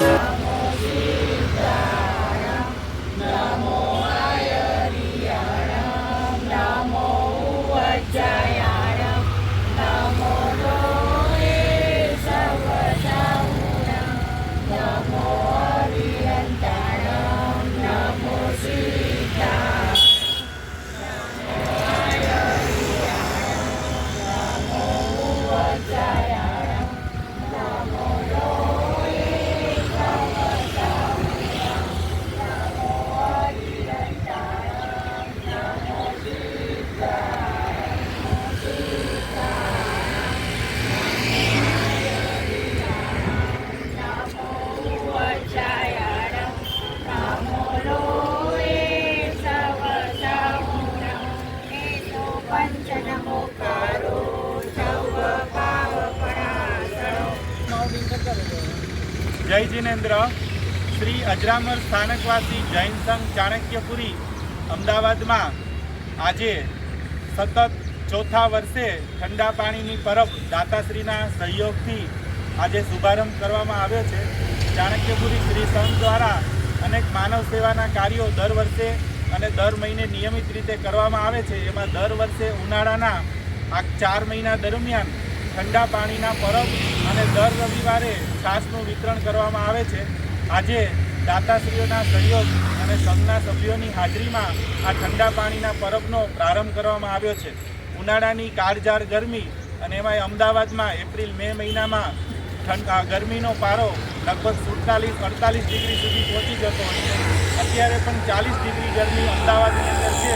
નમો સીતારામ, નમો આયરિયાણામ, નમો ઉજ્જયાણામ, નમો લોહે સવસાઉણામ, નમો અરિયંતાણામ, નમો સીતારામ, નમો આયરિયાણામ, નમો ઉજ્જયાણામ, નમો લોહે સવસાઉણામ, નમો અરિયંતાણામ, નમો ઉજ્જયાણામ, નમો લોહે સવસાઉણામ, એસો પંચ નમોકારો સૌ પાવપણાસણો. જય જિનેન્દ્ર. શ્રી અજરામર સ્થાનકવાસી જૈન સંઘ ચાણક્યપુરી અમદાવાદમાં આજે સતત ચોથા વર્ષે ઠંડા પાણીની પરબ દાતાશ્રીના સહયોગથી આજે શુભારંભ કરવામાં આવ્યો છે. ચાણક્યપુરી શ્રી સંઘ દ્વારા અનેક માનવ સેવાના કાર્યો દર વર્ષે અને દર મહિને નિયમિત રીતે કરવામાં આવે છે. એમાં દર વર્ષે ઉનાળાના આ 4 મહિના દરમિયાન ઠંડા પાણીના પરબ અને દર રવિવારે છાશનું વિતરણ કરવામાં આવે છે. આજે દાતાશ્રીઓના સહયોગ અને સંઘના સભ્યોની હાજરીમાં આ ઠંડા પાણીના પરબનો પ્રારંભ કરવામાં આવ્યો છે. ઉનાળાની કાળઝાળ ગરમી અને એમાંય અમદાવાદમાં એપ્રિલ મે મહિનામાં ગરમીનો પારો લગભગ 47-48 ડિગ્રી સુધી પહોંચી જતો હોય છે. અત્યારે પણ 40 ડિગ્રી ગરમી અમદાવાદની અંદર છે.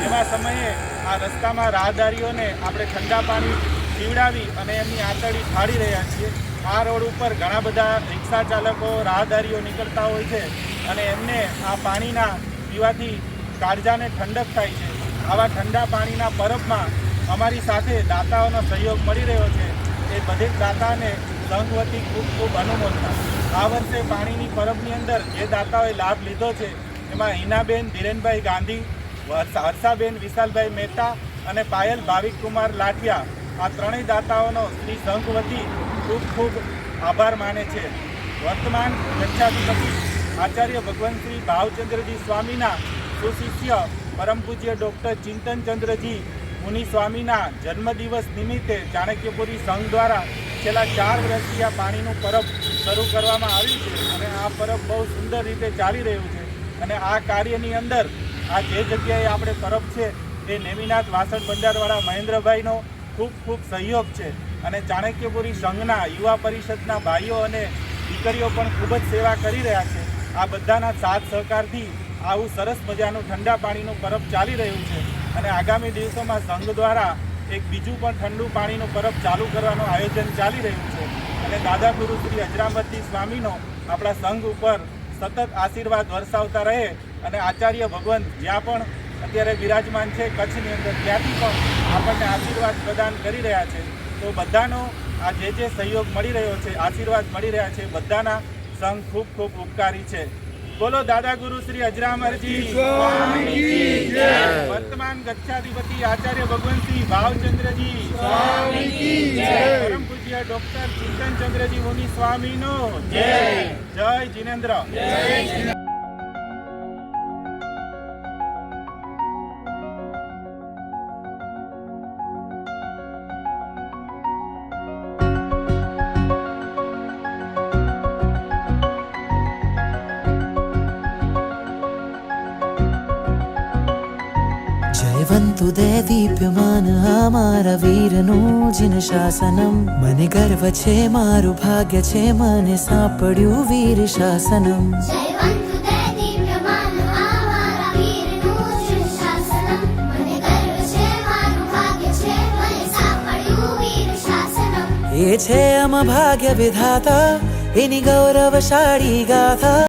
એવા સમયે આ રસ્તામાં રાહદારીઓને આપણે ઠંડા પાણી પીવડાવી અને એમની આંતરડી ઠાળી રહ્યા છીએ. આ રોડ ઉપર ઘણા બધા રિક્ષા ચાલકો રાહદારીઓ નીકળતા હોય છે અને એમને આ પાણીના પીવાથી કાળજાને ઠંડક થાય છે. આવા ઠંડા પાણીના પરબમાં અમારી સાથે દાતાઓનો સહયોગ મળી રહ્યો છે. એ બધે જ દાતાને સંઘ વતી ખૂબ ખૂબ અનુમોદના. આ વર્ષે પાણીની પરબની અંદર જે દાતાઓએ લાભ લીધો છે એમાં હિનાબેન ધીરેનભાઈ ગાંધી, હર્ષાબેન વિશાલભાઈ મહેતા અને પાયલ ભાવિકકુમાર લાઠિયા, આ ત્રણેય દાતાઓનો શ્રી સંઘ વતી ખૂબ ખૂબ આભાર માને છે. વર્તમાન ગચ્છાધિપતિ આચાર્ય ભગવંતશ્રી ભાવચંદ્રજી સ્વામીના સુશિષ્ય પરમ પૂજ્ય ડૉક્ટર ચિંતનચંદ્રજી મુનિ સ્વામીના જન્મદિવસ નિમિત્તે ચાણક્યપુરી સંઘ દ્વારા છેલ્લા 4 વર્ષથી આ પાણીનું પરબ શરૂ કરવામાં આવ્યું છે અને આ પરબ બહુ સુંદર રીતે ચાલી રહ્યું છે. અને આ કાર્યની અંદર આ જે જગ્યાએ આપણે પરબ છે એ નેમિનાથ વાસણ બંજારવાળા મહેન્દ્રભાઈનો ખૂબ ખૂબ સહયોગ છે. અને ચાણક્યપુરી સંઘના યુવા પરિષદના ભાઈઓ અને દીકરીઓ પણ ખૂબ જ સેવા કરી રહ્યા છે. આ બધાના સાથ સહકારથી આવું સરસ મજાનું ઠંડા પાણીનું પરબ ચાલી રહ્યું છે. અને આગામી દિવસોમાં સંઘ દ્વારા એક બીજું પણ ઠંડુ પાણીનું પરબ ચાલુ કરવાનું આયોજન ચાલી રહ્યું છે. અને દાદા ગુરુ શ્રી અજરામરજી સ્વામીનો આપણા સંઘ ઉપર સતત આશીર્વાદ વરસાવતા રહે અને આચાર્ય ભગવંત જ્યાં પણ અત્યારે બિરાજમાન છે કચ્છની અંદર, ત્યાંથી પણ આપણને આશીર્વાદ પ્રદાન કરી રહ્યા છે. તો બધાનો આ જે સહયોગ મળી રહ્યો છે, આશીર્વાદ મળી રહ્યા છે, બધાના સંઘ ખૂબ ખૂબ ઉપકારી છે. બોલો દાદા ગુરુ શ્રી અજરામરજી સ્વામીજી જય. વર્તમાન ગચ્છાધિપતિ આચાર્ય ભગવંતસિંહ ભાવચંદ્રજી સ્વામીજી જય. પરમ પૂજ્ય ડૉક્ટર ચિંતનચંદ્રજી મુનિ સ્વામીનો જય. જય જિનેન્દ્ર. જય. જયવંતુ દે દીપ્યમાન અમારા વીરનું જીન શાસનમ. મને ગર્વ છે, મારું ભાગ્ય છે, મને સાંપડ્યું વીર શાસનમ. જયવંતુ દે દીપ્યમાન અમારા વીરનું જીન શાસનમ. મને ગર્વ છે, મારું ભાગ્ય છે, મને સાંપડ્યું વીર શાસનમ. એ છે અમ ભાગ્ય વિધાતા, એની ગૌરવશાળી ગાથા.